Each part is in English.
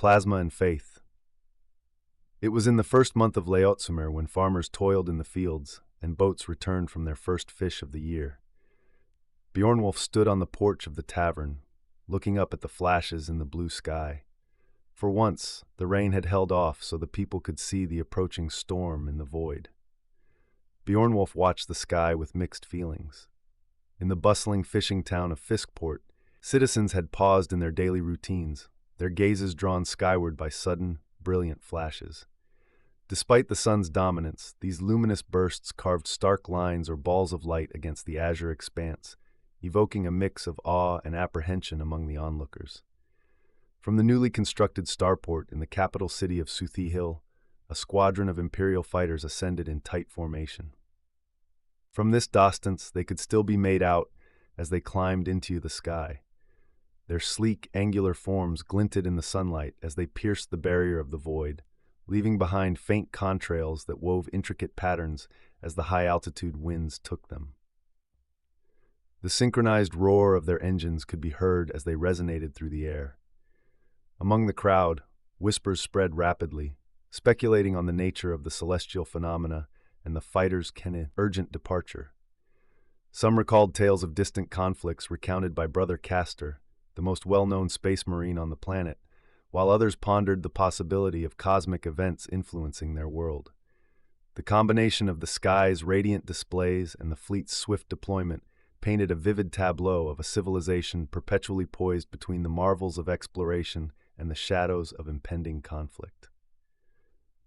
Plasma and Faith. It was in the first month of Laotsumer when farmers toiled in the fields and boats returned from their first fish of the year. Bjornwolf stood on the porch of the tavern, looking up at the flashes in the blue sky. For once, the rain had held off so the people could see the approaching storm in the void. Bjornwolf watched the sky with mixed feelings. In the bustling fishing town of Fiskport, citizens had paused in their daily routines, their gazes drawn skyward by sudden, brilliant flashes. Despite the sun's dominance, these luminous bursts carved stark lines or balls of light against the azure expanse, evoking a mix of awe and apprehension among the onlookers. From the newly constructed starport in the capital city of Suthi Hill, a squadron of Imperial fighters ascended in tight formation. From this distance, they could still be made out as they climbed into the sky. Their sleek, angular forms glinted in the sunlight as they pierced the barrier of the void, leaving behind faint contrails that wove intricate patterns as the high-altitude winds took them. The synchronized roar of their engines could be heard as they resonated through the air. Among the crowd, whispers spread rapidly, speculating on the nature of the celestial phenomena and the fighters' urgent departure. Some recalled tales of distant conflicts recounted by Brother Castor, the most well-known space marine on the planet, while others pondered the possibility of cosmic events influencing their world. The combination of the sky's radiant displays and the fleet's swift deployment painted a vivid tableau of a civilization perpetually poised between the marvels of exploration and the shadows of impending conflict.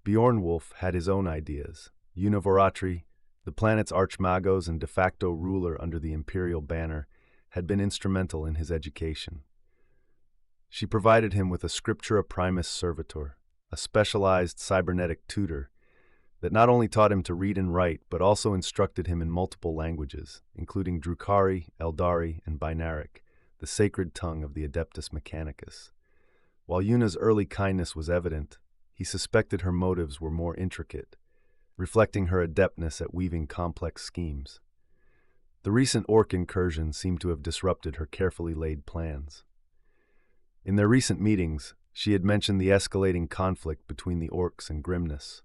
Bjornwolf had his own ideas. Univoratri, the planet's archmagos and de facto ruler under the imperial banner, had been instrumental in his education. She provided him with a Scriptura Primus Servitor, a specialized cybernetic tutor that not only taught him to read and write, but also instructed him in multiple languages, including Drukhari, Eldari, and Binaric, the sacred tongue of the Adeptus Mechanicus. While Yuna's early kindness was evident, he suspected her motives were more intricate, reflecting her adeptness at weaving complex schemes. The recent orc incursion seemed to have disrupted her carefully laid plans. In their recent meetings, she had mentioned the escalating conflict between the orcs and Grimness.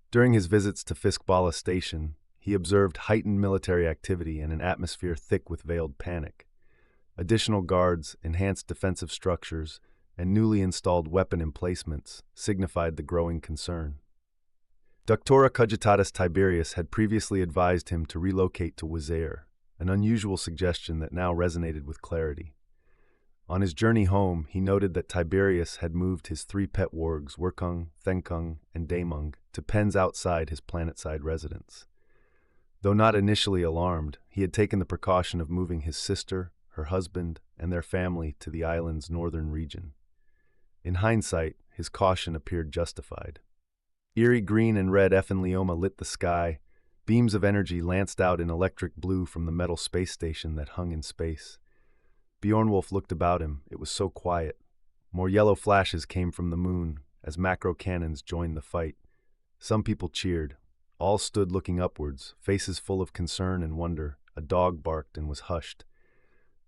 During his visits to Fiskbala Station, he observed heightened military activity and an atmosphere thick with veiled panic. Additional guards, enhanced defensive structures, and newly installed weapon emplacements signified the growing concern. Doctora Cogitatus Tiberius had previously advised him to relocate to Wizare, an unusual suggestion that now resonated with clarity. On his journey home, he noted that Tiberius had moved his 3 pet wargs, Wurkung, Thenkung, and Daemung, to pens outside his planetside residence. Though not initially alarmed, he had taken the precaution of moving his sister, her husband, and their family to the island's northern region. In hindsight, his caution appeared justified. Eerie green and red Ephenleoma lit the sky. Beams of energy lanced out in electric blue from the metal space station that hung in space. Bjornwolf looked about him. It was so quiet. More yellow flashes came from the moon as macro cannons joined the fight. Some people cheered. All stood looking upwards, faces full of concern and wonder. A dog barked and was hushed.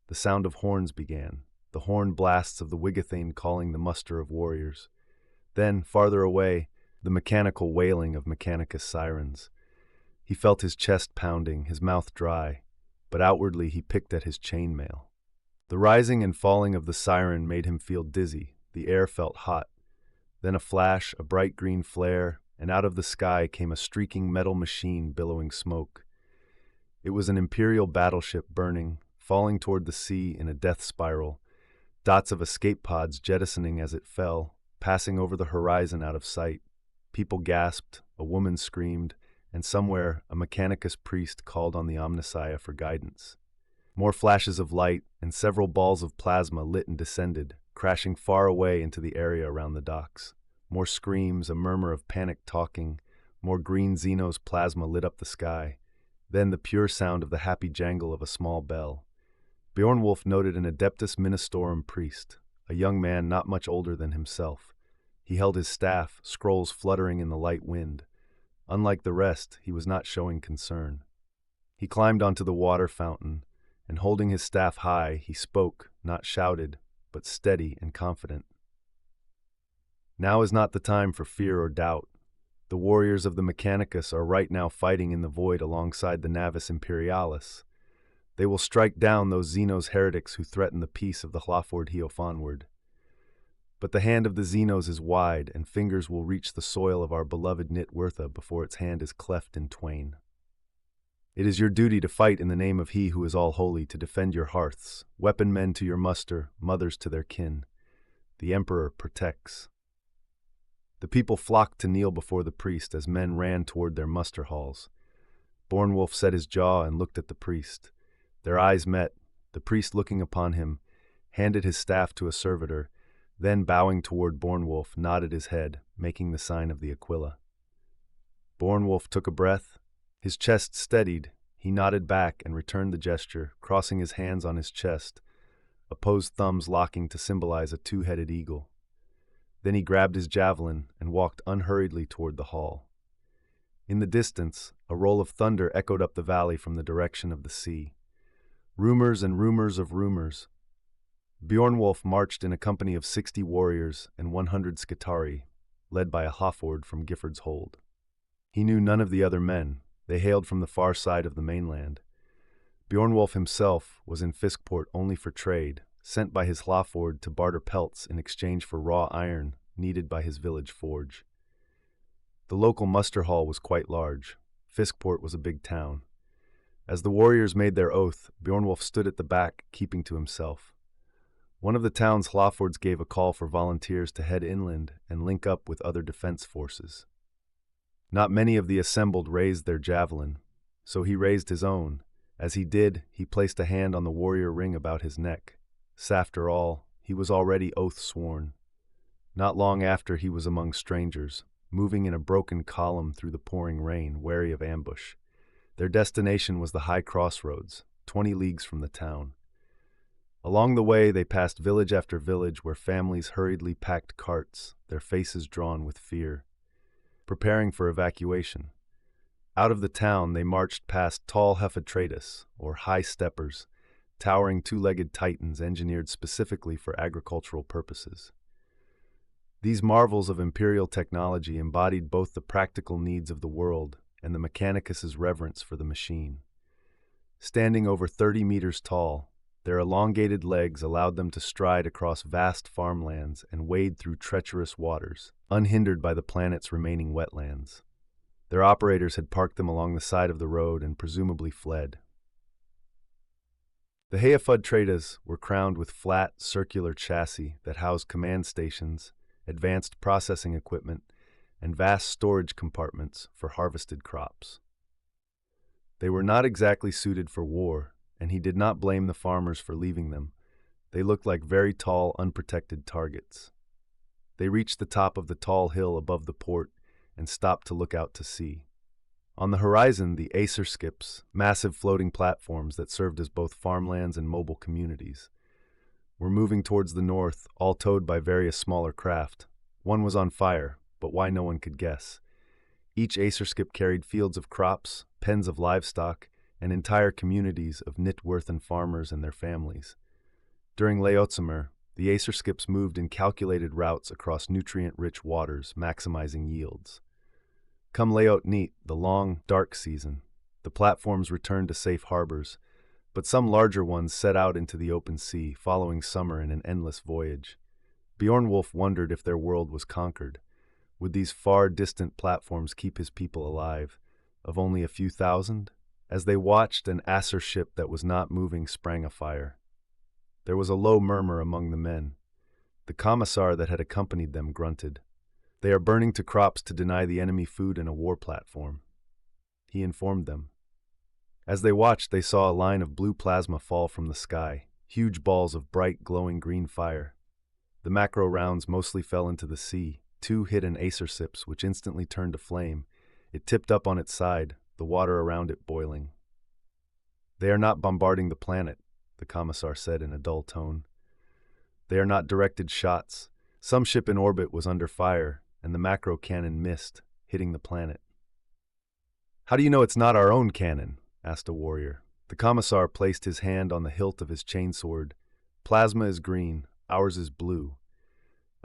The sound of horns began, the horn blasts of the Wigathane calling the muster of warriors. Then, farther away, the mechanical wailing of Mechanicus sirens. He felt his chest pounding, his mouth dry, but outwardly he picked at his chainmail. The rising and falling of the siren made him feel dizzy. The air felt hot. Then a flash, a bright green flare, and out of the sky came a streaking metal machine billowing smoke. It was an Imperial battleship burning, falling toward the sea in a death spiral, dots of escape pods jettisoning as it fell, passing over the horizon out of sight. People gasped, a woman screamed, and somewhere a Mechanicus priest called on the Omnissiah for guidance. More flashes of light and several balls of plasma lit and descended, crashing far away into the area around the docks. More screams, a murmur of panic talking, more green Xenos plasma lit up the sky. Then the pure sound of the happy jangle of a small bell. Bjornwolf noted an Adeptus Ministorum priest, a young man not much older than himself. He held his staff, scrolls fluttering in the light wind. Unlike the rest, he was not showing concern. He climbed onto the water fountain, and holding his staff high, he spoke, not shouted, but steady and confident. Now is not the time for fear or doubt. The warriors of the Mechanicus are right now fighting in the void alongside the Navis Imperialis. They will strike down those Xenos heretics who threaten the peace of the Hlaford Heofanward. But the hand of the Xenos is wide, and fingers will reach the soil of our beloved NihtWyrtha before its hand is cleft in twain. It is your duty to fight in the name of He who is all-holy, to defend your hearths, weapon men to your muster, mothers to their kin. The Emperor protects. The people flocked to kneel before the priest as men ran toward their muster halls. Bornwolf set his jaw and looked at the priest. Their eyes met. The priest, looking upon him, handed his staff to a servitor, then, bowing toward Bornwolf, nodded his head, making the sign of the Aquila. Bornwolf took a breath. His chest steadied. He nodded back and returned the gesture, crossing his hands on his chest, opposed thumbs locking to symbolize a two-headed eagle. Then he grabbed his javelin and walked unhurriedly toward the hall. In the distance, a roll of thunder echoed up the valley from the direction of the sea. Rumors and rumors of rumors. Bjornwolf marched in a company of 60 warriors and 100 Skitari, led by a Hlaford from Gifford's Hold. He knew none of the other men. They hailed from the far side of the mainland. Bjornwolf himself was in Fiskport only for trade, sent by his Hlaford to barter pelts in exchange for raw iron needed by his village forge. The local muster hall was quite large. Fiskport was a big town. As the warriors made their oath, Bjornwolf stood at the back, keeping to himself. One of the town's Hlafords gave a call for volunteers to head inland and link up with other defense forces. Not many of the assembled raised their javelin, so he raised his own. As he did, he placed a hand on the warrior ring about his neck. After all, he was already oath-sworn. Not long after, he was among strangers, moving in a broken column through the pouring rain, wary of ambush. Their destination was the high crossroads, 20 leagues from the town. Along the way, they passed village after village where families hurriedly packed carts, their faces drawn with fear, preparing for evacuation. Out of the town, they marched past tall Hefetratus, or high steppers, towering two-legged titans engineered specifically for agricultural purposes. These marvels of imperial technology embodied both the practical needs of the world and the Mechanicus's reverence for the machine. Standing over 30 meters tall, their elongated legs allowed them to stride across vast farmlands and wade through treacherous waters, unhindered by the planet's remaining wetlands. Their operators had parked them along the side of the road and presumably fled. The Heafudtradas were crowned with flat, circular chassis that housed command stations, advanced processing equipment, and vast storage compartments for harvested crops. They were not exactly suited for war, and he did not blame the farmers for leaving them. They looked like very tall, unprotected targets. They reached the top of the tall hill above the port and stopped to look out to sea. On the horizon, the Acer skips, massive floating platforms that served as both farmlands and mobile communities, were moving towards the north, all towed by various smaller craft. One was on fire, but why no one could guess. Each Acer skip carried fields of crops, pens of livestock, and entire communities of NihtWyrthan farmers and their families. During Leotzimer, the Acer skips moved in calculated routes across nutrient-rich waters, maximizing yields. Come Leot Neat, the long, dark season, the platforms returned to safe harbors, but some larger ones set out into the open sea, following summer in an endless voyage. Bjornwolf wondered if their world was conquered. Would these far distant platforms keep his people alive, of only a few thousand? As they watched, an Acer ship that was not moving sprang afire. There was a low murmur among the men. The commissar that had accompanied them grunted. "They are burning to crops to deny the enemy food in a war platform," he informed them. As they watched, they saw a line of blue plasma fall from the sky, huge balls of bright, glowing green fire. The macro rounds mostly fell into the sea. Two hit an Acer sips, which instantly turned to flame. It tipped up on its side, the water around it boiling. "They are not bombarding the planet," the commissar said in a dull tone. "They are not directed shots. Some ship in orbit was under fire, and the macro cannon missed, hitting the planet." "How do you know it's not our own cannon?" asked a warrior. The commissar placed his hand on the hilt of his chainsword. "Plasma is green, ours is blue."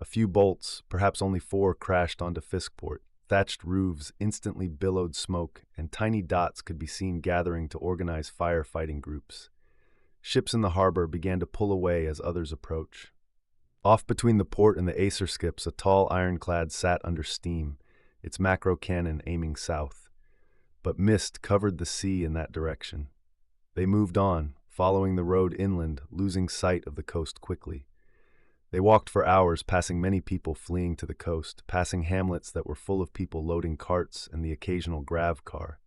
A few bolts, perhaps only 4, crashed onto Fiskport. Thatched roofs instantly billowed smoke, and tiny dots could be seen gathering to organize firefighting groups. Ships in the harbor began to pull away as others approached. Off between the port and the Acer skips, a tall ironclad sat under steam, its macro cannon aiming south. But mist covered the sea in that direction. They moved on, following the road inland, losing sight of the coast quickly. They walked for hours, passing many people fleeing to the coast, passing hamlets that were full of people loading carts and the occasional grav car.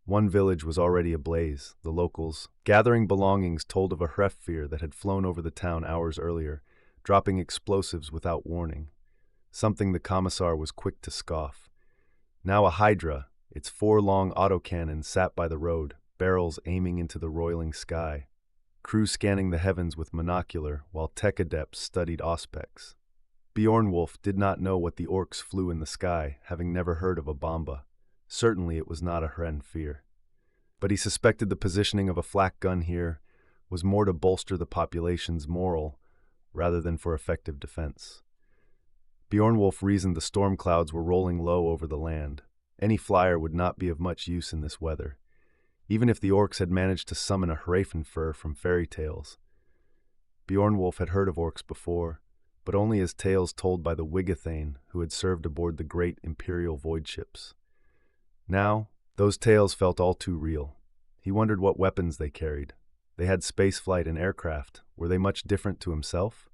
One village was already ablaze. The locals, gathering belongings, told of a Hreftfir that had flown over the town hours earlier, dropping explosives without warning, something the commissar was quick to scoff. Now a Hydra, its 4 long autocannons, sat by the road, barrels aiming into the roiling sky. Crew scanning the heavens with monocular, while tech adepts studied auspex. Bjornwolf did not know what the orcs flew in the sky, having never heard of a bomba. Certainly it was not a Hreftfir. But he suspected the positioning of a flak gun here was more to bolster the population's morale rather than for effective defense. Bjornwolf reasoned the storm clouds were rolling low over the land. Any flyer would not be of much use in this weather, even if the orcs had managed to summon a Hreftfir from fairy tales. Bjornwolf had heard of orcs before, but only as tales told by the Wigathane who had served aboard the great imperial void ships. Now, those tales felt all too real. He wondered what weapons they carried. They had spaceflight and aircraft. Were they much different to himself?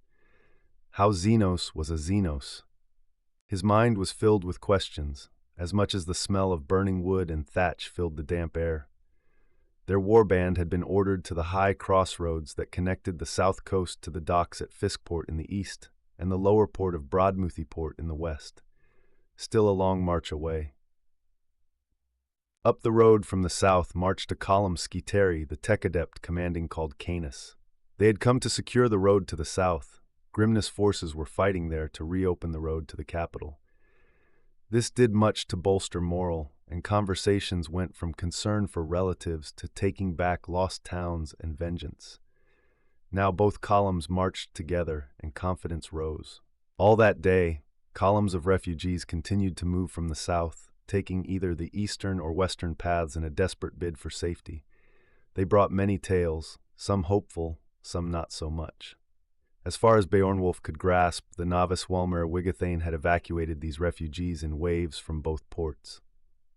How Xenos was a Xenos? His mind was filled with questions, as much as the smell of burning wood and thatch filled the damp air. Their warband had been ordered to the high crossroads that connected the south coast to the docks at Fiskport in the east and the lower port of Broadmouthiport in the west. Still a long march away. Up the road from the south marched a column Skiteri, the tech adept commanding called Canis. They had come to secure the road to the south. Grimness forces were fighting there to reopen the road to the capital. This did much to bolster morale, and conversations went from concern for relatives to taking back lost towns and vengeance. Now both columns marched together, and confidence rose. All that day, columns of refugees continued to move from the south, taking either the eastern or western paths in a desperate bid for safety. They brought many tales, some hopeful, some not so much. As far as Bjornwolf could grasp, the novice Walmer Wigathane had evacuated these refugees in waves from both ports.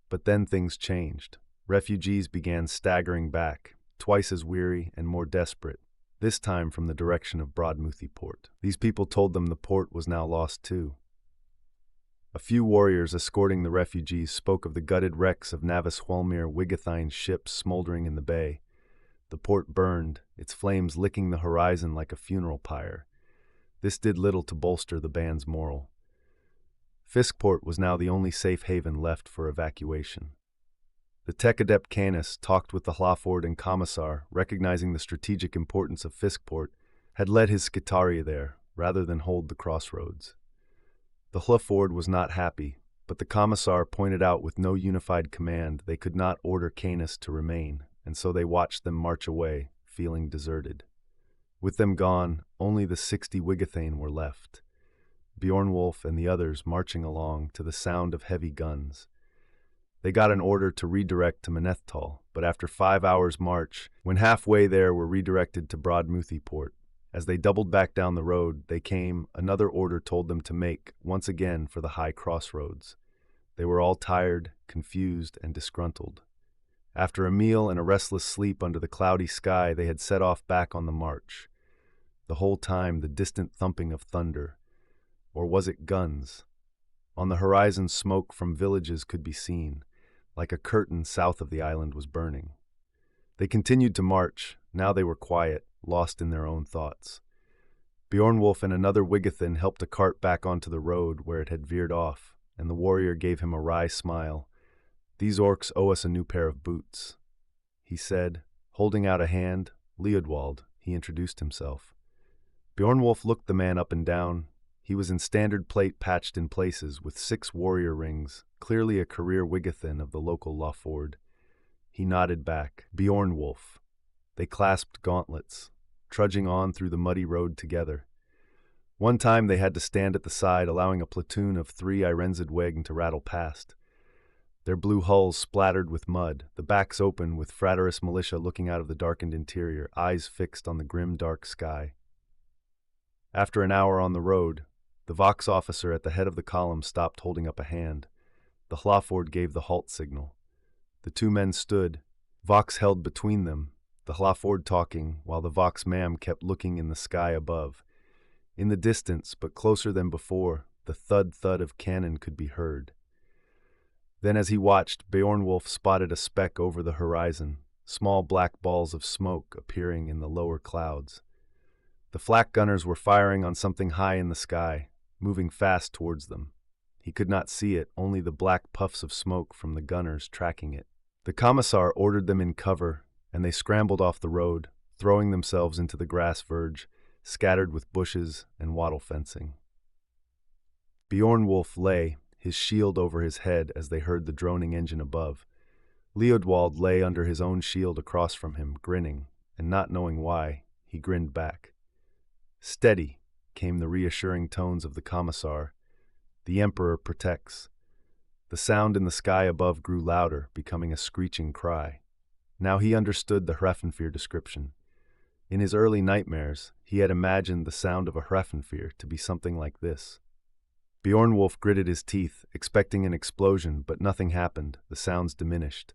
But then things changed. Refugees began staggering back, twice as weary and more desperate, this time from the direction of Broadmouthiport. These people told them the port was now lost too. A few warriors escorting the refugees spoke of the gutted wrecks of Navis Hwalmir Wigathane's ships smoldering in the bay. The port burned, its flames licking the horizon like a funeral pyre. This did little to bolster the band's morale. Fiskport was now the only safe haven left for evacuation. The tech adept Canis talked with the Hlaford and Commissar, recognizing the strategic importance of Fiskport, had led his Skitaria there, rather than hold the crossroads. The Hlaford was not happy, but the Commissar pointed out with no unified command they could not order Canis to remain, and so they watched them march away, feeling deserted. With them gone, only the 60 Wigathane were left. Bjornwolf and the others marching along to the sound of heavy guns. They got an order to redirect to Manethtal, but after 5 hours' march, when halfway there were redirected to Broadmouthiport. As they doubled back down the road, another order told them to make, once again, for the high crossroads. They were all tired, confused, and disgruntled. After a meal and a restless sleep under the cloudy sky, they had set off back on the march. The whole time the distant thumping of thunder. Or was it guns? On the horizon, smoke from villages could be seen, like a curtain south of the island was burning. They continued to march. Now they were quiet, lost in their own thoughts. Bjornwolf and another Wigathan helped a cart back onto the road where it had veered off, and the warrior gave him a wry smile. "These orcs owe us a new pair of boots," he said, holding out a hand. Leodwald, he introduced himself. Bjornwolf looked the man up and down. He was in standard plate patched in places with 6 warrior rings, clearly a career Wigathan of the local Lawford. He nodded back. Bjornwolf. They clasped gauntlets, trudging on through the muddy road together. One time they had to stand at the side, allowing a platoon of 3 Irenzid to rattle past. Their blue hulls splattered with mud, the backs open with Fraterus militia looking out of the darkened interior, eyes fixed on the grim dark sky. After an hour on the road, the Vox officer at the head of the column stopped holding up a hand. The Hlaford gave the halt signal. The 2 men stood, Vox held between them, the Hlaford talking, while the Vox Mam kept looking in the sky above. In the distance, but closer than before, the thud-thud of cannon could be heard. Then as he watched, Beornwulf spotted a speck over the horizon, small black balls of smoke appearing in the lower clouds. The flak gunners were firing on something high in the sky, moving fast towards them. He could not see it, only the black puffs of smoke from the gunners tracking it. The Commissar ordered them in cover, and they scrambled off the road, throwing themselves into the grass verge, scattered with bushes and wattle fencing. Beornwulf lay, his shield over his head as they heard the droning engine above. Leodwald lay under his own shield across from him, grinning, and not knowing why, he grinned back. "Steady," came the reassuring tones of the Commissar. "The Emperor protects." The sound in the sky above grew louder, becoming a screeching cry. Now he understood the Hrafnfir description. In his early nightmares, he had imagined the sound of a Hrafnfir to be something like this. Beornwulf gritted his teeth, expecting an explosion, but nothing happened. The sounds diminished.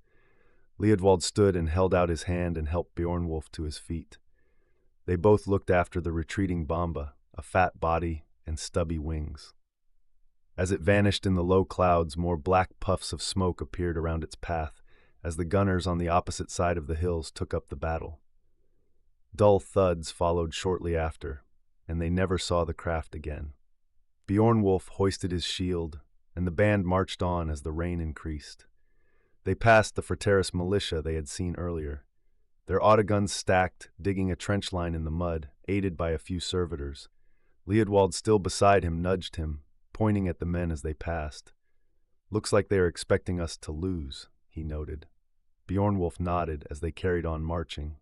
Leodwald stood and held out his hand and helped Beornwulf to his feet. They both looked after the retreating Bomba, a fat body and stubby wings. As it vanished in the low clouds, more black puffs of smoke appeared around its path, as the gunners on the opposite side of the hills took up the battle. Dull thuds followed shortly after, and they never saw the craft again. Beornwulf hoisted his shield, and the band marched on as the rain increased. They passed the Fraterus militia they had seen earlier, their autoguns stacked, digging a trench line in the mud, aided by a few servitors. Leodwald, still beside him, nudged him, pointing at the men as they passed. "Looks like they are expecting us to lose," he noted. Beornwulf nodded as they carried on marching.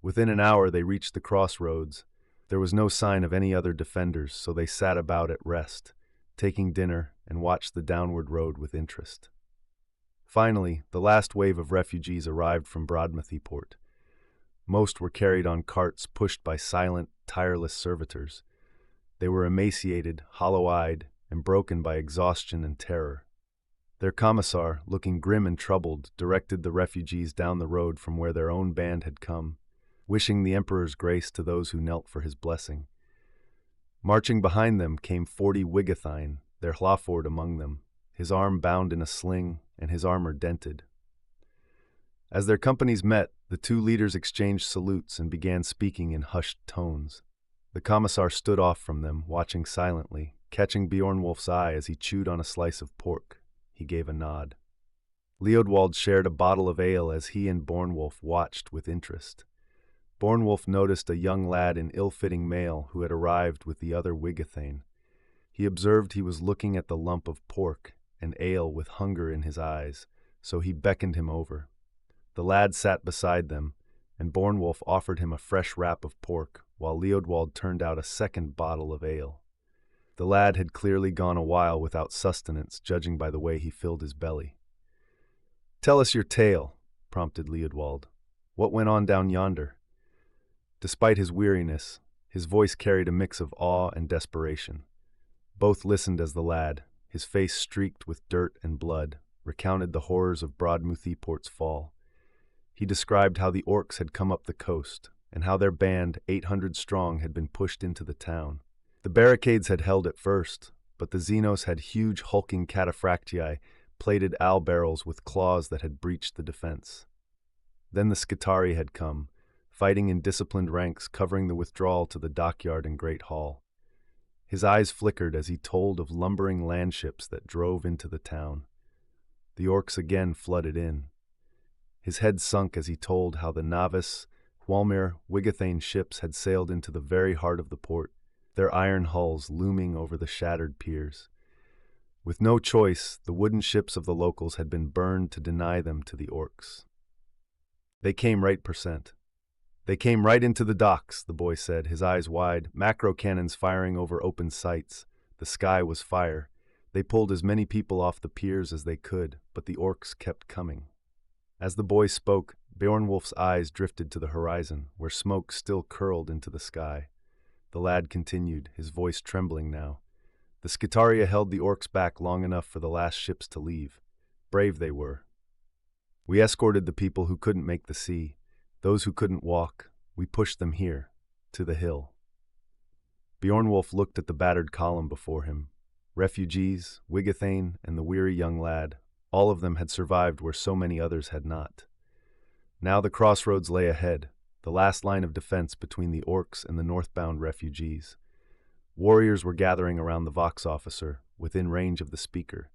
Within an hour they reached the crossroads. There was no sign of any other defenders, so they sat about at rest, taking dinner and watched the downward road with interest. Finally, the last wave of refugees arrived from Broadmathy-port. Most were carried on carts pushed by silent, tireless servitors. They were emaciated, hollow-eyed, and broken by exhaustion and terror. Their commissar, looking grim and troubled, directed the refugees down the road from where their own band had come, wishing the Emperor's grace to those who knelt for his blessing. Marching behind them came 40 Wigathine, their Hlaford among them, his arm bound in a sling and his armor dented. As their companies met, the 2 leaders exchanged salutes and began speaking in hushed tones. The Commissar stood off from them, watching silently, catching Beornwulf's eye as he chewed on a slice of pork. He gave a nod. Leodwald shared a bottle of ale as he and Beornwulf watched with interest. Beornwulf noticed a young lad in ill-fitting mail who had arrived with the other Wigathane. He observed he was looking at the lump of pork and ale with hunger in his eyes, so he beckoned him over. The lad sat beside them, and Beornwulf offered him a fresh wrap of pork, while Leodwald turned out a second bottle of ale. The lad had clearly gone a while without sustenance, judging by the way he filled his belly. "Tell us your tale," prompted Leodwald. "What went on down yonder?" Despite his weariness, his voice carried a mix of awe and desperation. Both listened as the lad, his face streaked with dirt and blood, recounted the horrors of Broadmathy-port's fall. He described how the orcs had come up the coast, and how their band, 800 strong, had been pushed into the town. The barricades had held at first, but the Xenos had huge hulking cataphractii, plated owl barrels with claws that had breached the defense. Then the Skitarii had come, fighting in disciplined ranks, covering the withdrawal to the dockyard and Great Hall. His eyes flickered as he told of lumbering landships that drove into the town. The orcs again flooded in. His head sunk as he told how the Navis, Hwalmir, Wigathane ships had sailed into the very heart of the port, their iron hulls looming over the shattered piers. With no choice, the wooden ships of the locals had been burned to deny them to the orcs. They came right %. They came right into the docks, the boy said, his eyes wide, macro cannons firing over open sights. The sky was fire. They pulled as many people off the piers as they could, but the orcs kept coming. As the boy spoke, Beornwulf's eyes drifted to the horizon, where smoke still curled into the sky. The lad continued, his voice trembling now. The Skitaria held the orcs back long enough for the last ships to leave. Brave they were. We escorted the people who couldn't make the sea. Those who couldn't walk, we pushed them here, to the hill. Beornwulf looked at the battered column before him. Refugees, Wigathane, and the weary young lad, all of them had survived where so many others had not. Now the crossroads lay ahead, the last line of defense between the orcs and the northbound refugees. Warriors were gathering around the Vox officer, within range of the speaker.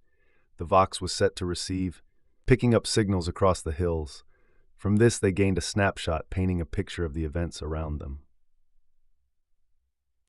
The Vox was set to receive, picking up signals across the hills. From this they gained a snapshot painting a picture of the events around them.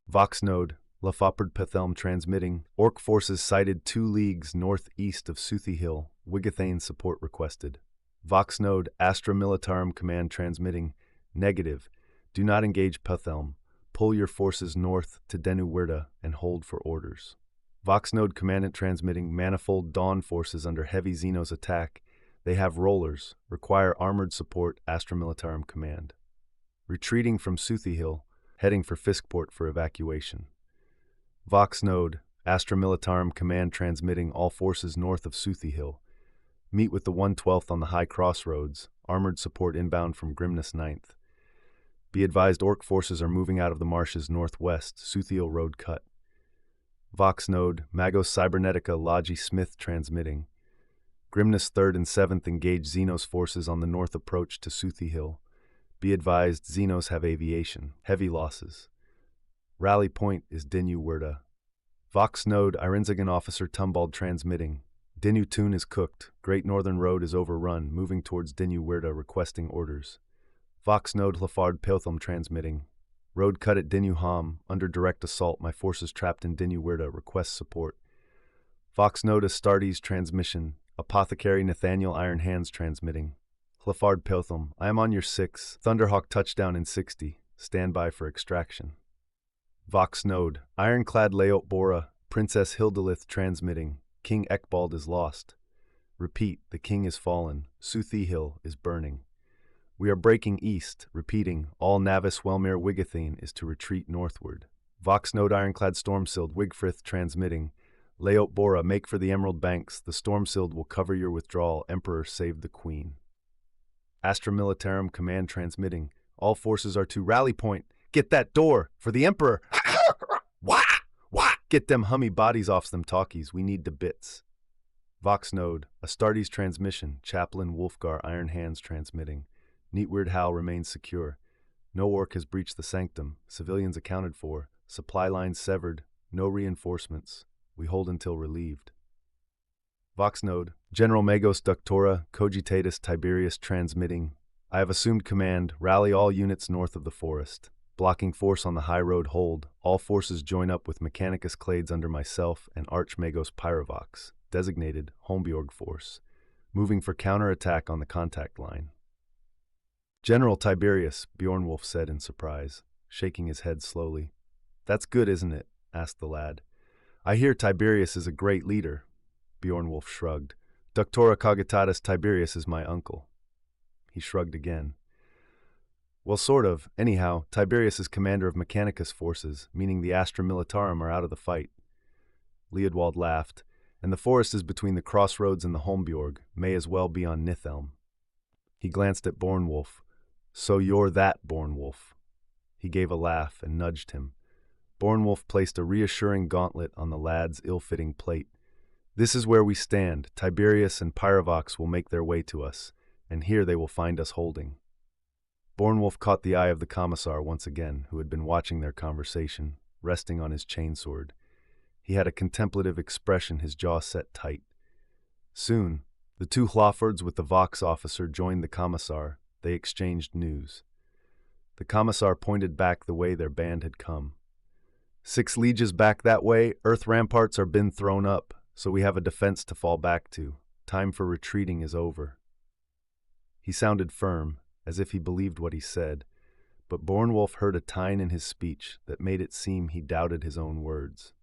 Vox node, Lafopard Pethelm transmitting. Orc forces sighted 2 leagues northeast of Suthi Hill. Wigathane support requested. Vox node, Astra Militarum command transmitting. Negative. Do not engage Pethelm. Pull your forces north to NihtWyrtha and hold for orders. Vox node commandant transmitting. Manifold Dawn forces under heavy Xenos attack. They have rollers. Require armored support. Astra Militarum command. Retreating from Suthi Hill. Heading for Fiskport for evacuation. Vox node, Astra Militarum command transmitting. All forces north of Suthi Hill. Meet with the 112th on the high crossroads. Armored support inbound from Grimness 9th. Be advised orc forces are moving out of the marshes northwest. Suthi Hill road cut. Vox node, Magos Cybernetica Logi Smith transmitting. Grimness 3rd and 7th engage Xenos forces on the north approach to Suthi Hill. Be advised, Xenos have aviation. Heavy losses. Rally point is NihtWyrtha. Vox node, Irinzagan officer Tumbald transmitting. Dinu Tune is cooked. Great Northern Road is overrun, moving towards NihtWyrtha requesting orders. Vox node, Lafard Peltham transmitting. Road cut at Dinu Ham. Under direct assault, my forces trapped in NihtWyrtha request support. Vox node, Astartes transmission. Apothecary Nathaniel Iron Hands transmitting. Lafard Peltham, I am on your 6. Thunderhawk touchdown in 60. Stand by for extraction. Vox node, Ironclad Leot Bora, Princess Hildilith transmitting. King Ekbald is lost. Repeat, the king is fallen. Suthi Hill is burning. We are breaking east. Repeating, all Navis Wellmere Wigathane is to retreat northward. Vox node, Ironclad Stormsild Wigfrith transmitting. Leot Bora, make for the Emerald Banks. The Stormsild will cover your withdrawal. Emperor, save the queen. Astra Militarum command transmitting. All forces are to rally point. Get that door for the Emperor. Wah! Wah! Get them hummy bodies off them talkies. We need the bits. Vox node, Astartes transmission. Chaplain Wolfgar Iron Hands transmitting. NihtWyrtha remains secure. No orc has breached the sanctum. Civilians accounted for. Supply lines severed. No reinforcements. We hold until relieved. Vox node, General Magos Ductora, Cogitatus Tiberius transmitting. I have assumed command. Rally all units north of the forest. Blocking force on the high road hold. All forces join up with Mechanicus Clades under myself and Archmagos Pyrovox, designated Holmbjorg force, moving for counterattack on the contact line. General Tiberius, Beornwulf said in surprise, shaking his head slowly. That's good, isn't it? Asked the lad. I hear Tiberius is a great leader. Beornwulf shrugged. Ductora Cogitatus Tiberius is my uncle. He shrugged again. Well, sort of. Anyhow, Tiberius is commander of Mechanicus forces, meaning the Astra Militarum are out of the fight. Leodwald laughed. And the forest is between the crossroads and the Holmbjorg, may as well be on Nithelm. He glanced at Beornwulf. So you're that Beornwulf. He gave a laugh and nudged him. Beornwulf placed a reassuring gauntlet on the lad's ill-fitting plate. This is where we stand. Tiberius and Pyrovox will make their way to us, and here they will find us holding. Beornwulf caught the eye of the commissar once again, who had been watching their conversation, resting on his chainsword. He had a contemplative expression, his jaw set tight. Soon, the 2 Hloffords with the Vox officer joined the commissar. They exchanged news. The commissar pointed back the way their band had come. 6 lieges back that way, earth ramparts are been thrown up, so we have a defense to fall back to. Time for retreating is over. He sounded firm, as if he believed what he said, but Bornwolf heard a tine in his speech that made it seem he doubted his own words.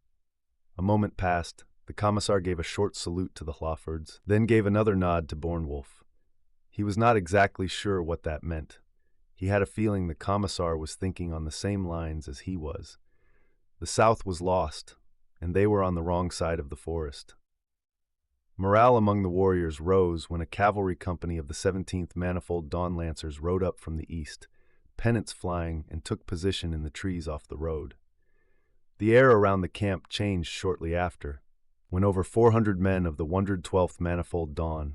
A moment passed. The commissar gave a short salute to the Hlaffords, then gave another nod to Bornwolf. He was not exactly sure what that meant. He had a feeling the commissar was thinking on the same lines as he was. The South was lost, and they were on the wrong side of the forest. Morale among the warriors rose when a cavalry company of the 17th Manifold Dawn Lancers rode up from the east, pennants flying, and took position in the trees off the road. The air around the camp changed shortly after, when over 400 men of the 112th Manifold Dawn,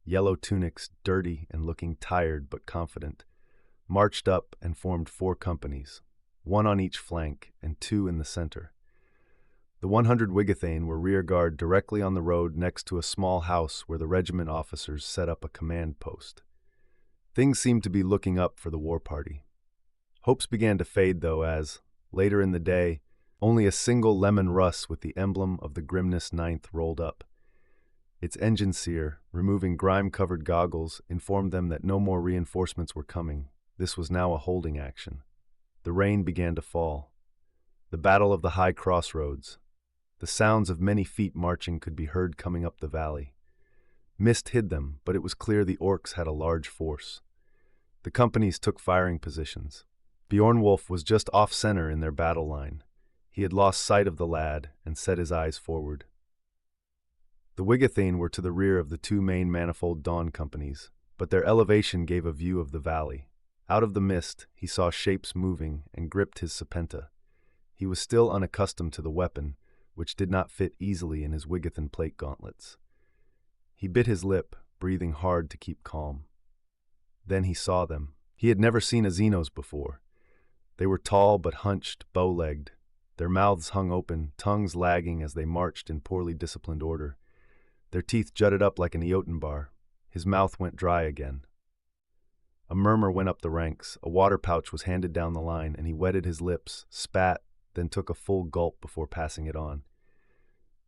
yellow tunics, dirty and looking tired but confident, marched up and formed 4 companies, 1 on each flank and 2 in the center. The 100 Wigathane were rear guard directly on the road next to a small house where the regiment officers set up a command post. Things seemed to be looking up for the war party. Hopes began to fade, though, as, later in the day, only a single lemon Russ with the emblem of the Grimness 9th rolled up. Its engine seer, removing grime-covered goggles, informed them that no more reinforcements were coming. This was now a holding action. The rain began to fall. The Battle of the High Crossroads. The sounds of many feet marching could be heard coming up the valley. Mist hid them, but it was clear the orcs had a large force. The companies took firing positions. Bjornwolf was just off-center in their battle line. He had lost sight of the lad and set his eyes forward. The Wigathane were to the rear of the 2 main Manifold Dawn companies, but their elevation gave a view of the valley. Out of the mist, he saw shapes moving and gripped his Serpenta. He was still unaccustomed to the weapon, which did not fit easily in his Wigathan plate gauntlets. He bit his lip, breathing hard to keep calm. Then he saw them. He had never seen a Xenos before. They were tall but hunched, bow-legged. Their mouths hung open, tongues lagging as they marched in poorly disciplined order. Their teeth jutted up like an Eotenbar. His mouth went dry again. A murmur went up the ranks. A water pouch was handed down the line, and he wetted his lips, spat, then took a full gulp before passing it on.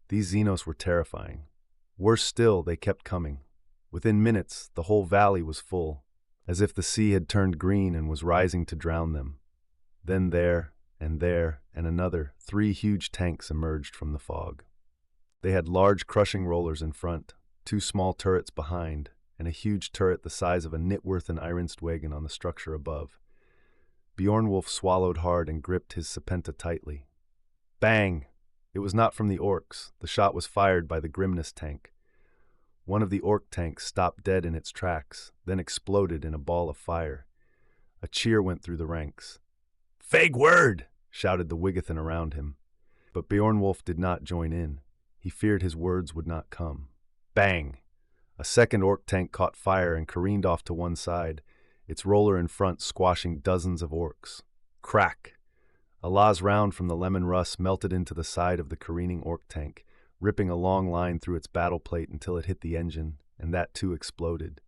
These Xenos were terrifying. Worse still, they kept coming. Within minutes, the whole valley was full, as if the sea had turned green and was rising to drown them. Then there, and another, 3 huge tanks emerged from the fog. They had large crushing rollers in front, 2 small turrets behind, and a huge turret the size of a NihtWyrtha Ironstwagen on the structure above. Bjornwolf swallowed hard and gripped his Serpenta tightly. Bang! It was not from the orcs. The shot was fired by the Grimness tank. One of the orc tanks stopped dead in its tracks, then exploded in a ball of fire. A cheer went through the ranks. "Fake word!" shouted the Wigathan around him. But Bjornwolf did not join in. He feared his words would not come. Bang! A second orc tank caught fire and careened off to one side, its roller in front squashing dozens of orcs. Crack! A Laz round from the Lemon Russ melted into the side of the careening orc tank, ripping a long line through its battle plate until it hit the engine, and that too exploded.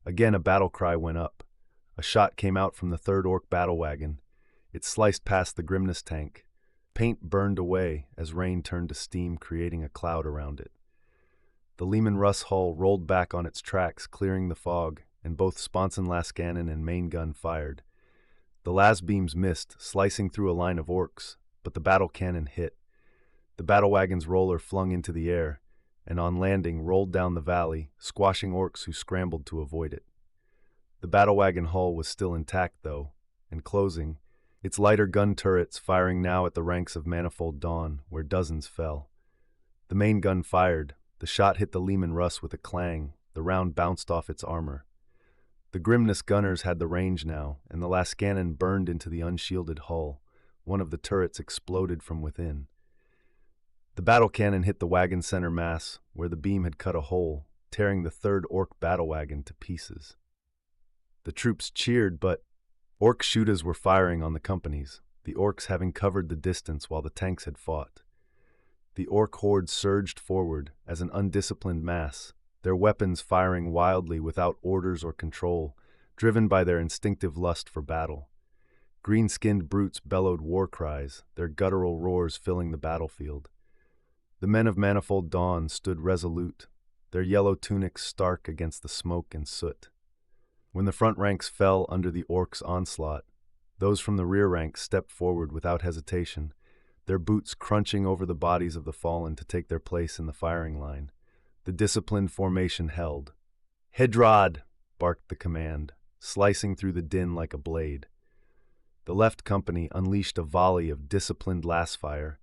Again a battle cry went up. A shot came out from the 3rd orc battle wagon. It sliced past the Grimness tank. Paint burned away as rain turned to steam, creating a cloud around it. The Leman Russ hull rolled back on its tracks, clearing the fog, and both sponson lascannon and main gun fired. The las beams missed, slicing through a line of orcs, but the battle cannon hit. The battle wagon's roller flung into the air, and on landing rolled down the valley, squashing orcs who scrambled to avoid it. The battle wagon hull was still intact, though, and closing, its lighter gun turrets firing now at the ranks of Manifold Dawn, where dozens fell. The main gun fired. The shot hit the Leman Russ with a clang. The round bounced off its armor. The Grimness gunners had the range now, and the lascannon burned into the unshielded hull. One of the turrets exploded from within. The battle cannon hit the wagon center mass, where the beam had cut a hole, tearing the 3rd orc battle wagon to pieces. The troops cheered, but orc shooters were firing on the companies, the orcs having covered the distance while the tanks had fought. The orc horde surged forward as an undisciplined mass, their weapons firing wildly without orders or control, driven by their instinctive lust for battle. Green-skinned brutes bellowed war cries, their guttural roars filling the battlefield. The men of Manifold Dawn stood resolute, their yellow tunics stark against the smoke and soot. When the front ranks fell under the orcs' onslaught, Those from the rear ranks stepped forward without hesitation, their boots crunching over the bodies of the fallen to take their place in the firing line. The disciplined formation held. "Hedrad!" barked the command, slicing through the din like a blade. The left company unleashed a volley of disciplined lasfire,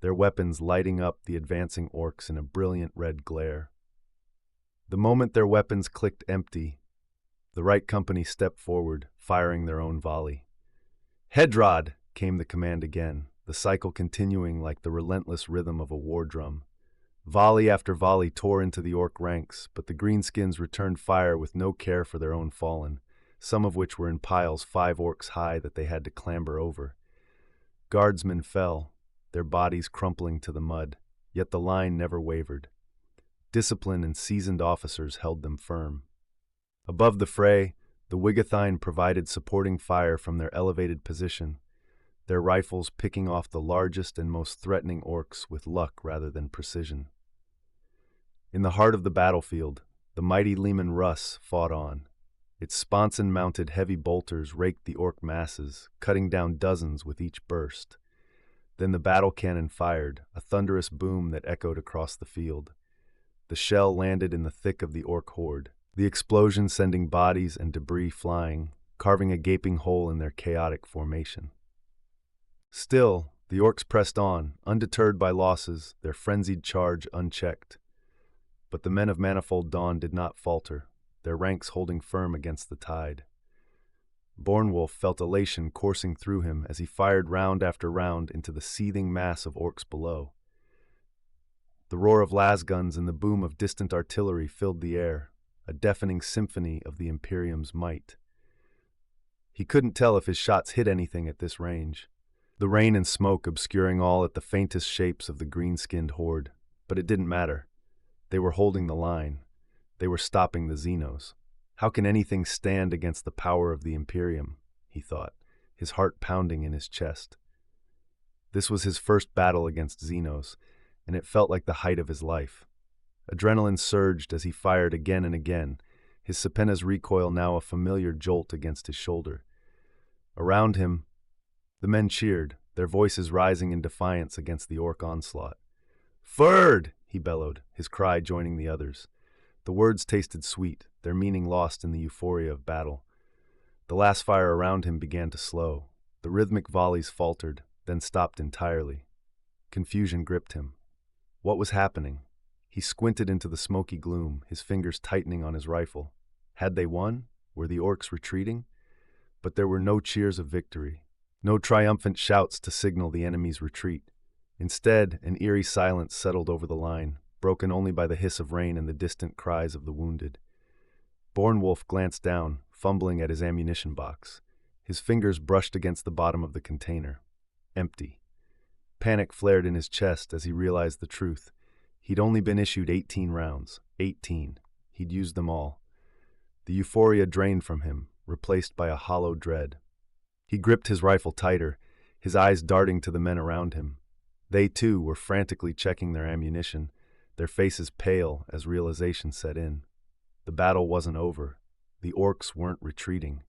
their weapons lighting up the advancing orcs in a brilliant red glare. The moment their weapons clicked empty, the right company stepped forward, firing their own volley. "Hedrad!" came the command again, the cycle continuing like the relentless rhythm of a war drum. Volley after volley tore into the orc ranks, but the greenskins returned fire with no care for their own fallen, some of which were in piles 5 orcs high that they had to clamber over. Guardsmen fell, their bodies crumpling to the mud, yet the line never wavered. Discipline and seasoned officers held them firm. Above the fray, the Wigathine provided supporting fire from their elevated position, their rifles picking off the largest and most threatening orcs with luck rather than precision. In the heart of the battlefield, the mighty Leman Russ fought on. Its sponson-mounted heavy bolters raked the orc masses, cutting down dozens with each burst. Then the battle cannon fired, a thunderous boom that echoed across the field. The shell landed in the thick of the orc horde, the explosion sending bodies and debris flying, carving a gaping hole in their chaotic formation. Still, the orcs pressed on, undeterred by losses, their frenzied charge unchecked. But the men of Manifold Dawn did not falter, their ranks holding firm against the tide. Bornwolf felt elation coursing through him as he fired round after round into the seething mass of orcs below. The roar of lasguns and the boom of distant artillery filled the air, a deafening symphony of the Imperium's might. He couldn't tell if his shots hit anything at this range, the rain and smoke obscuring all at the faintest shapes of the green-skinned horde, but it didn't matter. They were holding the line. They were stopping the Xenos. How can anything stand against the power of the Imperium, he thought, his heart pounding in his chest. This was his first battle against Xenos, and it felt like the height of his life. Adrenaline surged as he fired again and again, his Sepenna's recoil now a familiar jolt against his shoulder. Around him, the men cheered, their voices rising in defiance against the orc onslaught. "Ferd!" he bellowed, his cry joining the others. The words tasted sweet, their meaning lost in the euphoria of battle. The last fire around him began to slow. The rhythmic volleys faltered, then stopped entirely. Confusion gripped him. What was happening? He squinted into the smoky gloom, his fingers tightening on his rifle. Had they won? Were the orcs retreating? But there were no cheers of victory, no triumphant shouts to signal the enemy's retreat. Instead, an eerie silence settled over the line, broken only by the hiss of rain and the distant cries of the wounded. Bornwolf glanced down, fumbling at his ammunition box. His fingers brushed against the bottom of the container. Empty. Panic flared in his chest as he realized the truth. He'd only been issued 18 rounds. 18. He'd used them all. The euphoria drained from him, replaced by a hollow dread. He gripped his rifle tighter, his eyes darting to the men around him. They, too, were frantically checking their ammunition, their faces pale as realization set in. The battle wasn't over. The orcs weren't retreating.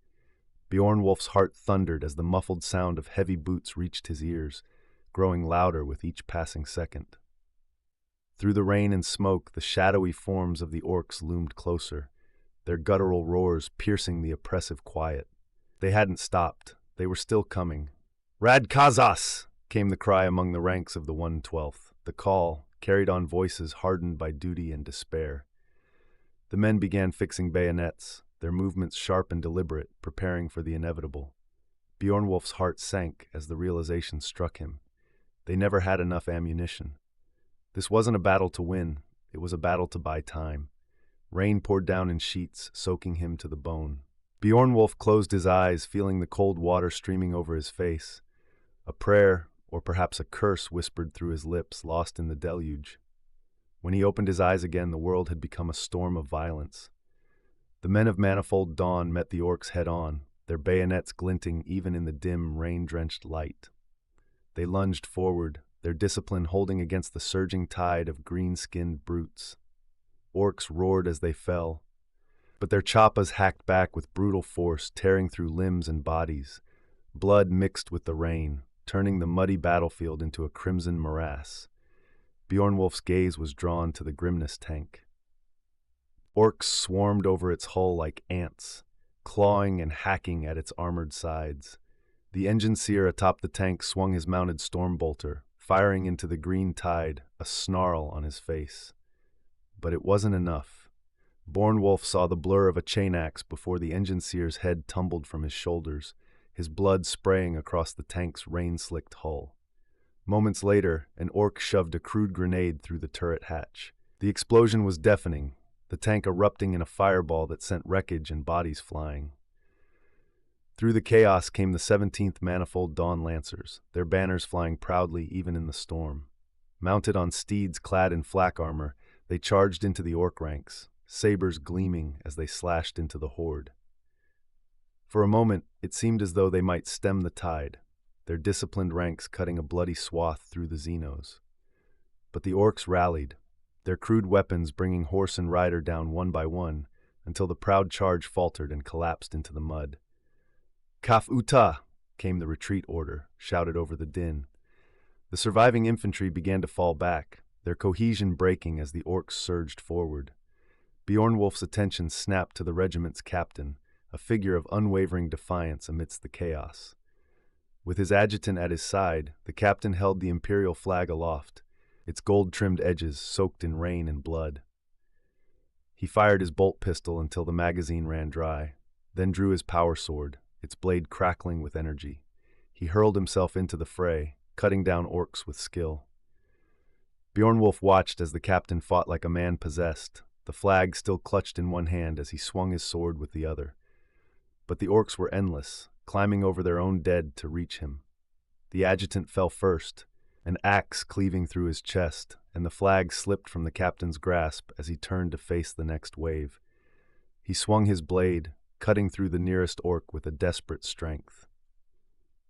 Bjornwolf's heart thundered as the muffled sound of heavy boots reached his ears, growing louder with each passing second. Through the rain and smoke, the shadowy forms of the orcs loomed closer, their guttural roars piercing the oppressive quiet. They hadn't stopped. They were still coming. "Radkazas!" came the cry among the ranks of the 112th. The call carried on voices hardened by duty and despair. The men began fixing bayonets, their movements sharp and deliberate, preparing for the inevitable. Bjornwolf's heart sank as the realization struck him. They never had enough ammunition. This wasn't a battle to win, it was a battle to buy time. Rain poured down in sheets, soaking him to the bone. Bjornwolf closed his eyes, feeling the cold water streaming over his face. A prayer, or perhaps a curse, whispered through his lips, lost in the deluge. When he opened his eyes again, the world had become a storm of violence. The men of Manifold Dawn met the orcs head-on, their bayonets glinting even in the dim, rain-drenched light. They lunged forward, their discipline holding against the surging tide of green-skinned brutes. Orcs roared as they fell, but their chappas hacked back with brutal force, tearing through limbs and bodies. Blood mixed with the rain, turning the muddy battlefield into a crimson morass. Bjornwolf's gaze was drawn to the Grimness tank. Orcs swarmed over its hull like ants, clawing and hacking at its armored sides. The engine seer atop the tank swung his mounted storm bolter, firing into the green tide, a snarl on his face. But it wasn't enough. Bjornwolf saw the blur of a chain axe before the engine seer's head tumbled from his shoulders, his blood spraying across the tank's rain-slicked hull. Moments later, an orc shoved a crude grenade through the turret hatch. The explosion was deafening, the tank erupting in a fireball that sent wreckage and bodies flying. Through the chaos came the 17th Manifold Dawn Lancers, their banners flying proudly even in the storm. Mounted on steeds clad in flak armor, they charged into the orc ranks, sabers gleaming as they slashed into the horde. For a moment, it seemed as though they might stem the tide, their disciplined ranks cutting a bloody swath through the Xenos. But the orcs rallied, their crude weapons bringing horse and rider down one by one, until the proud charge faltered and collapsed into the mud. "Kaf uta!" came the retreat order, shouted over the din. The surviving infantry began to fall back, their cohesion breaking as the orcs surged forward. Bjornwolf's attention snapped to the regiment's captain, a figure of unwavering defiance amidst the chaos. With his adjutant at his side, the captain held the imperial flag aloft, its gold-trimmed edges soaked in rain and blood. He fired his bolt pistol until the magazine ran dry, then drew his power sword, its blade crackling with energy. He hurled himself into the fray, cutting down orcs with skill. Bjornwolf watched as the captain fought like a man possessed, the flag still clutched in one hand as he swung his sword with the other. But the orcs were endless, climbing over their own dead to reach him. The adjutant fell first, an axe cleaving through his chest, and the flag slipped from the captain's grasp as he turned to face the next wave. He swung his blade, cutting through the nearest orc with a desperate strength.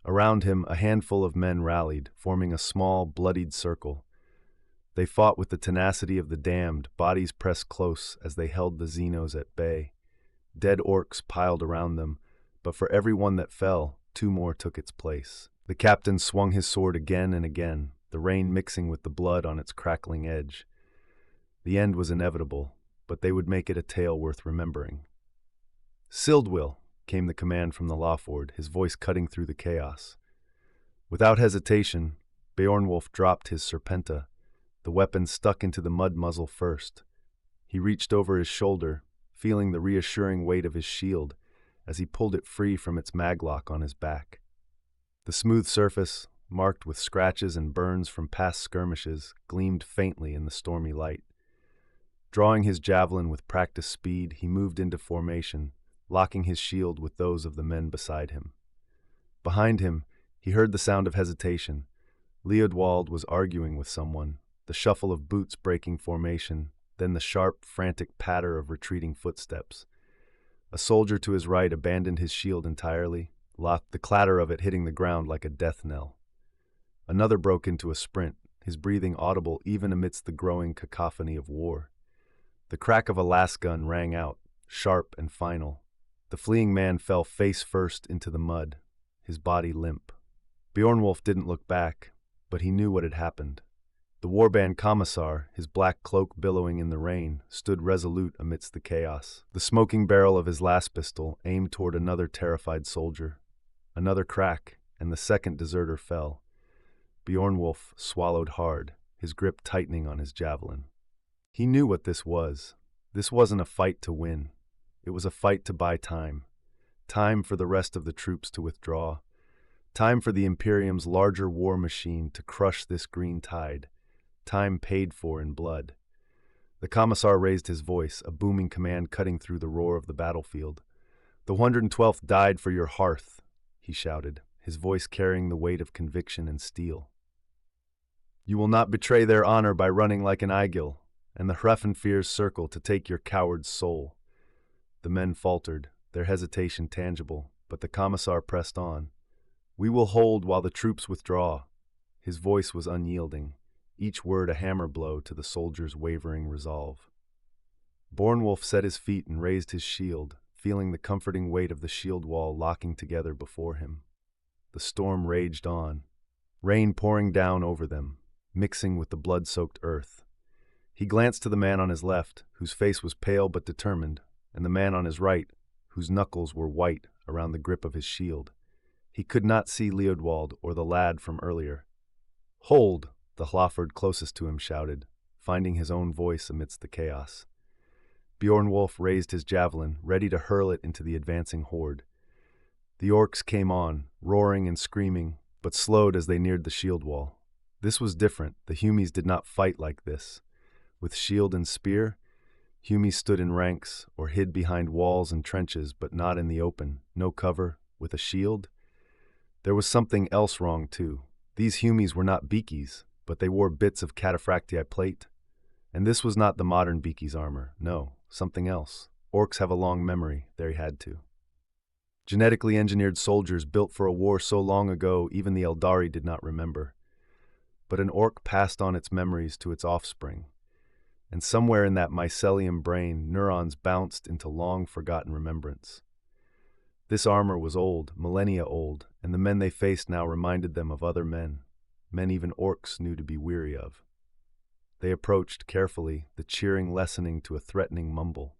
Around him, a handful of men rallied, forming a small, bloodied circle. They fought with the tenacity of the damned, bodies pressed close as they held the Xenos at bay. Dead orcs piled around them, but for every one that fell, 2 more took its place. The captain swung his sword again and again, the rain mixing with the blood on its crackling edge. The end was inevitable, but they would make it a tale worth remembering. "Sildwyl," came the command from the Lawford, his voice cutting through the chaos. Without hesitation, Bjornwolf dropped his serpenta, the weapon stuck into the mud muzzle first. He reached over his shoulder, feeling the reassuring weight of his shield as he pulled it free from its maglock on his back. The smooth surface, marked with scratches and burns from past skirmishes, gleamed faintly in the stormy light. Drawing his javelin with practiced speed, he moved into formation, locking his shield with those of the men beside him. Behind him, he heard the sound of hesitation. Leodwald was arguing with someone, the shuffle of boots breaking formation, then the sharp, frantic patter of retreating footsteps. A soldier to his right abandoned his shield entirely, the clatter of it hitting the ground like a death knell. Another broke into a sprint, his breathing audible even amidst the growing cacophony of war. The crack of a last gun rang out, sharp and final. The fleeing man fell face first into the mud, his body limp. Bjornwolf didn't look back, but he knew what had happened. The warband commissar, his black cloak billowing in the rain, stood resolute amidst the chaos. The smoking barrel of his last pistol aimed toward another terrified soldier. Another crack, and the second deserter fell. Bjornwolf swallowed hard, his grip tightening on his javelin. He knew what this was. This wasn't a fight to win. It was a fight to buy time. Time for the rest of the troops to withdraw. Time for the Imperium's larger war machine to crush this green tide. Time paid for in blood. The commissar raised his voice, a booming command cutting through the roar of the battlefield. "The 112th died for your Harth," he shouted, his voice carrying the weight of conviction and steel. "You will not betray their honor by running like an Aigil, and the Hrafnfir's circle to take your coward's soul." The men faltered, their hesitation tangible, but the commissar pressed on. "We will hold while the troops withdraw." His voice was unyielding, each word a hammer blow to the soldier's wavering resolve. Bjornwolf set his feet and raised his shield, feeling the comforting weight of the shield wall locking together before him. the storm raged on, rain pouring down over them, mixing with the blood-soaked earth. He glanced to the man on his left, whose face was pale but determined, and the man on his right, whose knuckles were white around the grip of his shield. He could not see Leodwald or the lad from earlier. "Hold!" the Hlaford closest to him shouted, finding his own voice amidst the chaos. Beornwulf raised his javelin, ready to hurl it into the advancing horde. The orcs came on, roaring and screaming, but slowed as they neared the shield wall. This was different. The Humies did not fight like this. With shield and spear, Humies stood in ranks or hid behind walls and trenches, but not in the open, no cover, with a shield. There was something else wrong, too. These Humies were not Beakies, but they wore bits of cataphractii plate. And this was not the modern Beakies' armor, no, something else. Orcs have a long memory, they had to. Genetically engineered soldiers built for a war so long ago even the Eldari did not remember. But an orc passed on its memories to its offspring. And somewhere in that mycelium brain, neurons bounced into long-forgotten remembrance. This armor was old, millennia old, and the men they faced now reminded them of other men even orcs knew to be weary of. They approached carefully, the cheering lessening to a threatening mumble.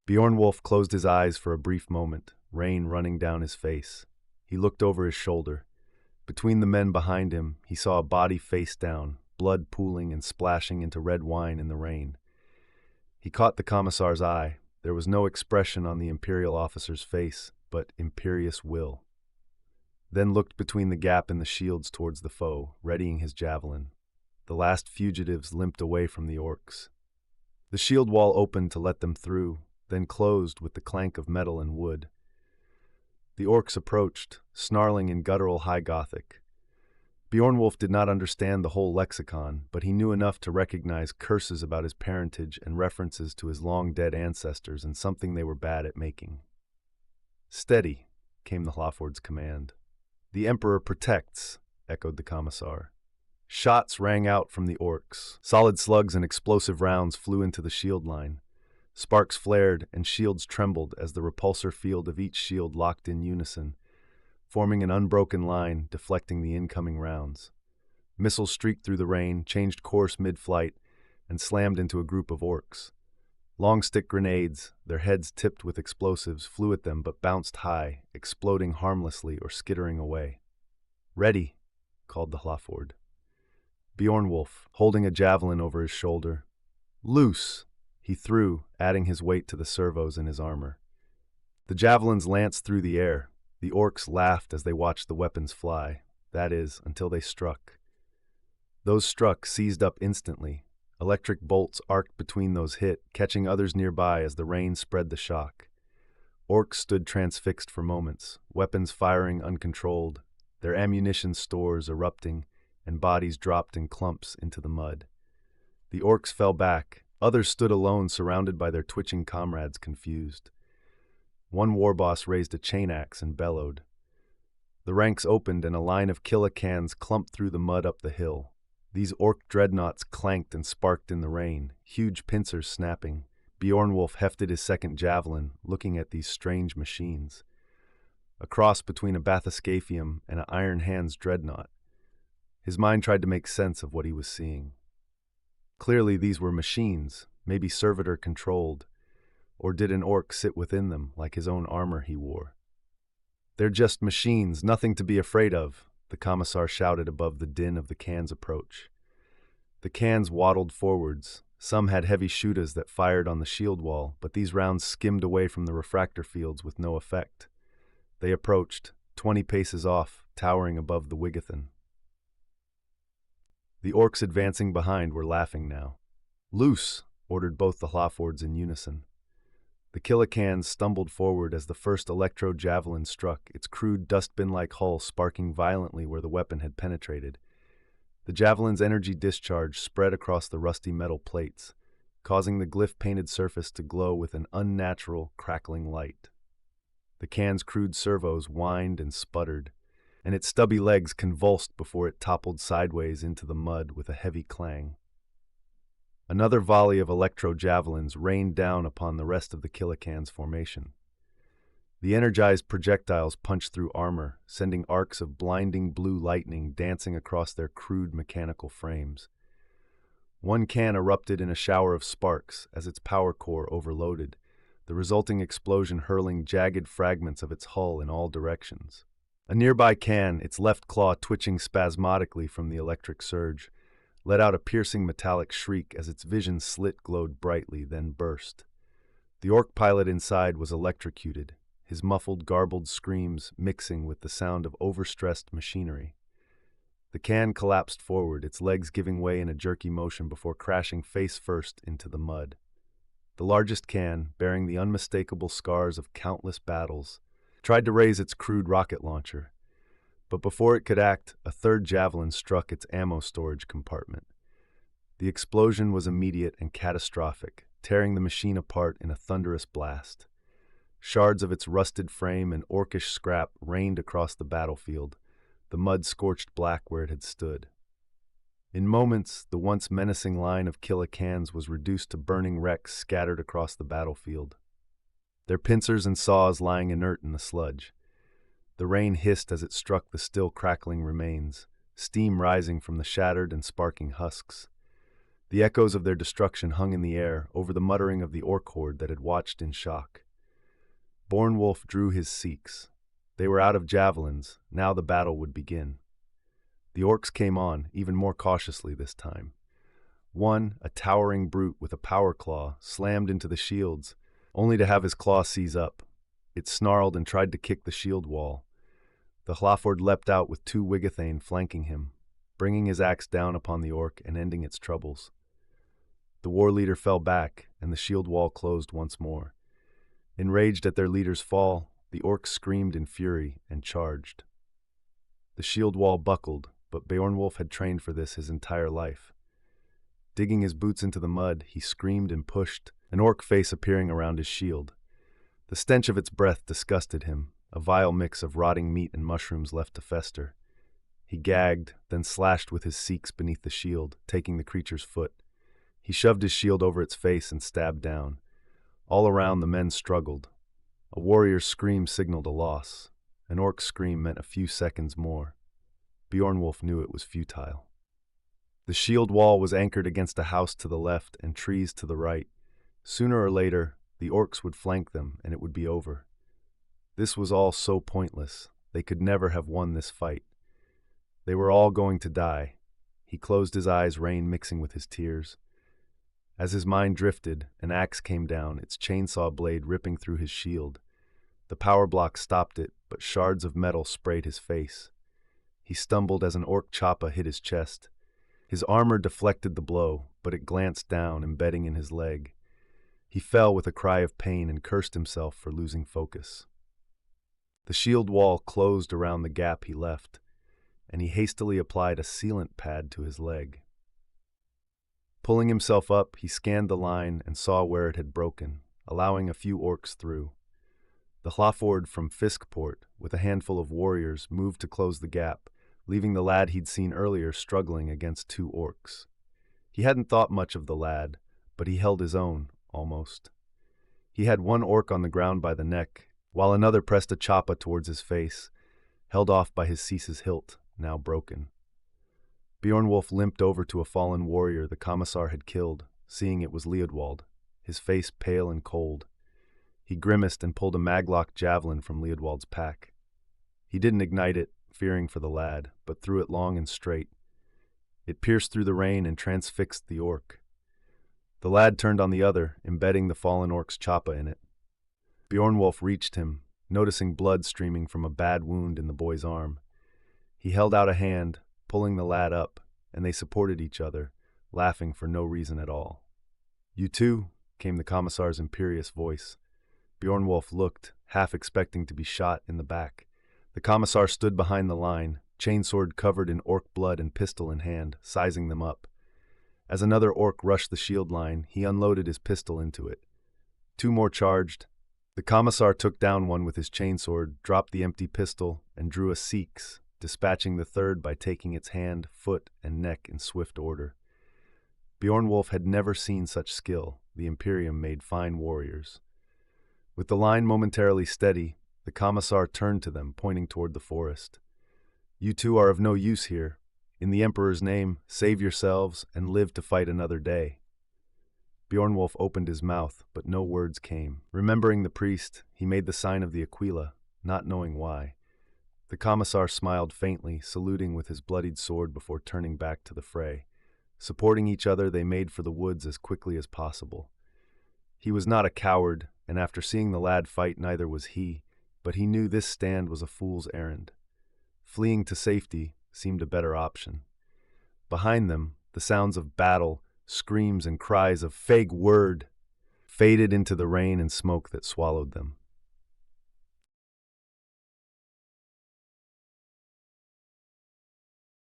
Beornwulf closed his eyes for a brief moment, rain running down his face. He looked over his shoulder. Between the men behind him, he saw a body face down, blood pooling and splashing into red wine in the rain. He caught the commissar's eye. There was no expression on the imperial officer's face, but imperious will. Then looked between the gap in the shields towards the foe, readying his javelin. The last fugitives limped away from the orcs. The shield wall opened to let them through, then closed with the clank of metal and wood. The orcs approached, snarling in guttural High Gothic. Beornwulf did not understand the whole lexicon, but he knew enough to recognize curses about his parentage and references to his long-dead ancestors and something they were bad at making. "Steady," came the Hlaford's command. "The Emperor protects," echoed the commissar. Shots rang out from the orcs. Solid slugs and explosive rounds flew into the shield line. Sparks flared and shields trembled as the repulsor field of each shield locked in unison, forming an unbroken line, deflecting the incoming rounds. Missiles streaked through the rain, changed course mid-flight, and slammed into a group of orcs. Long-stick grenades, their heads tipped with explosives, flew at them but bounced high, exploding harmlessly or skittering away. "Ready," called the Hlaford. Beornwulf, holding a javelin over his shoulder. "Loose!" he threw, adding his weight to the servos in his armor. The javelins lanced through the air. The orcs laughed as they watched the weapons fly, that is, until they struck. Those struck seized up instantly. Electric bolts arced between those hit, catching others nearby as the rain spread the shock. Orcs stood transfixed for moments, weapons firing uncontrolled, their ammunition stores erupting, and bodies dropped in clumps into the mud. The orcs fell back. Others stood alone, surrounded by their twitching comrades, confused. One warboss raised a chain axe and bellowed. The ranks opened and a line of killicans clumped through the mud up the hill. These orc dreadnoughts clanked and sparked in the rain, huge pincers snapping. Beornwulf hefted his second javelin, looking at these strange machines. A cross between a bathyscaphium and an Iron Hands dreadnought. His mind tried to make sense of what he was seeing. Clearly these were machines, maybe servitor-controlled, or did an orc sit within them like his own armor he wore? "They're just machines, nothing to be afraid of," the commissar shouted above the din of the cans' approach. The cans waddled forwards. Some had heavy shootas that fired on the shield wall, but these rounds skimmed away from the refractor fields with no effect. They approached, 20 paces off, towering above the Wigathan. The orcs advancing behind were laughing now. "Loose!" ordered both the Hlafords in unison. The killicans stumbled forward as the first electro-javelin struck, its crude dustbin-like hull sparking violently where the weapon had penetrated. The javelin's energy discharge spread across the rusty metal plates, causing the glyph-painted surface to glow with an unnatural, crackling light. The can's crude servos whined and sputtered, and its stubby legs convulsed before it toppled sideways into the mud with a heavy clang. Another volley of electro-javelins rained down upon the rest of the killican's formation. The energized projectiles punched through armor, sending arcs of blinding blue lightning dancing across their crude mechanical frames. One can erupted in a shower of sparks as its power core overloaded, the resulting explosion hurling jagged fragments of its hull in all directions. A nearby can, its left claw twitching spasmodically from the electric surge, let out a piercing metallic shriek as its vision slit glowed brightly, then burst. The orc pilot inside was electrocuted, his muffled, garbled screams mixing with the sound of overstressed machinery. The can collapsed forward, its legs giving way in a jerky motion before crashing face first into the mud. The largest can, bearing the unmistakable scars of countless battles, tried to raise its crude rocket launcher, but before it could act, a third javelin struck its ammo storage compartment. The explosion was immediate and catastrophic, tearing the machine apart in a thunderous blast. Shards of its rusted frame and orcish scrap rained across the battlefield, the mud scorched black where it had stood. In moments, the once menacing line of killer cans was reduced to burning wrecks scattered across the battlefield, their pincers and saws lying inert in the sludge. The rain hissed as it struck the still crackling remains, steam rising from the shattered and sparking husks. The echoes of their destruction hung in the air over the muttering of the orc horde that had watched in shock. Beornwulf drew his Sikhs. They were out of javelins, now the battle would begin. The orcs came on, even more cautiously this time. One, a towering brute with a power claw, slammed into the shields, only to have his claw seize up. It snarled and tried to kick the shield wall. The Hlaford leapt out with two Wigathane flanking him, bringing his axe down upon the orc and ending its troubles. The war leader fell back, and the shield wall closed once more. Enraged at their leader's fall, the orcs screamed in fury and charged. The shield wall buckled, but Beornwulf had trained for this his entire life. Digging his boots into the mud, he screamed and pushed, an orc face appearing around his shield. The stench of its breath disgusted him, a vile mix of rotting meat and mushrooms left to fester. He gagged, then slashed with his Sikhs beneath the shield, taking the creature's foot. He shoved his shield over its face and stabbed down. All around, the men struggled. A warrior's scream signaled a loss. An orc's scream meant a few seconds more. Beornwulf knew it was futile. The shield wall was anchored against a house to the left and trees to the right. Sooner or later, the orcs would flank them, and it would be over. This was all so pointless. They could never have won this fight. They were all going to die. He closed his eyes, rain mixing with his tears. As his mind drifted, an axe came down, its chainsaw blade ripping through his shield. The power block stopped it, but shards of metal sprayed his face. He stumbled as an orc choppa hit his chest. His armor deflected the blow, but it glanced down, embedding in his leg. He fell with a cry of pain and cursed himself for losing focus. The shield wall closed around the gap he left, and he hastily applied a sealant pad to his leg. Pulling himself up, he scanned the line and saw where it had broken, allowing a few orcs through. The Hlaford from Fiskport, with a handful of warriors, moved to close the gap, leaving the lad he'd seen earlier struggling against two orcs. He hadn't thought much of the lad, but he held his own, almost. He had one orc on the ground by the neck, while another pressed a choppa towards his face, held off by his Cease's hilt, now broken. Beornwulf limped over to a fallen warrior the commissar had killed, seeing it was Leodwald, his face pale and cold. He grimaced and pulled a maglock javelin from Leodwald's pack. He didn't ignite it, fearing for the lad, but threw it long and straight. It pierced through the rain and transfixed the orc. The lad turned on the other, embedding the fallen orc's choppa in it. Beornwulf reached him, noticing blood streaming from a bad wound in the boy's arm. He held out a hand, pulling the lad up, and they supported each other, laughing for no reason at all. "You too?" came the commissar's imperious voice. Beornwulf looked, half expecting to be shot in the back. The commissar stood behind the line, chainsword covered in orc blood and pistol in hand, sizing them up. As another orc rushed the shield line, he unloaded his pistol into it. Two more charged. The commissar took down one with his chainsword, dropped the empty pistol, and drew a Sikh's, dispatching the third by taking its hand, foot, and neck in swift order. Beornwulf had never seen such skill. The Imperium made fine warriors. With the line momentarily steady, The commissar turned to them, pointing toward the forest. "You two are of no use here. In the Emperor's name, save yourselves and live to fight another day." Bjornwolf opened his mouth, but no words came. Remembering the priest, he made the sign of the Aquila, not knowing why. The commissar smiled faintly, saluting with his bloodied sword before turning back to the fray. Supporting each other, they made for the woods as quickly as possible. He was not a coward, and after seeing the lad fight, neither was he, but he knew this stand was a fool's errand. Fleeing to safety seemed a better option. Behind them, the sounds of battle, screams and cries of "Fake word!" faded into the rain and smoke that swallowed them.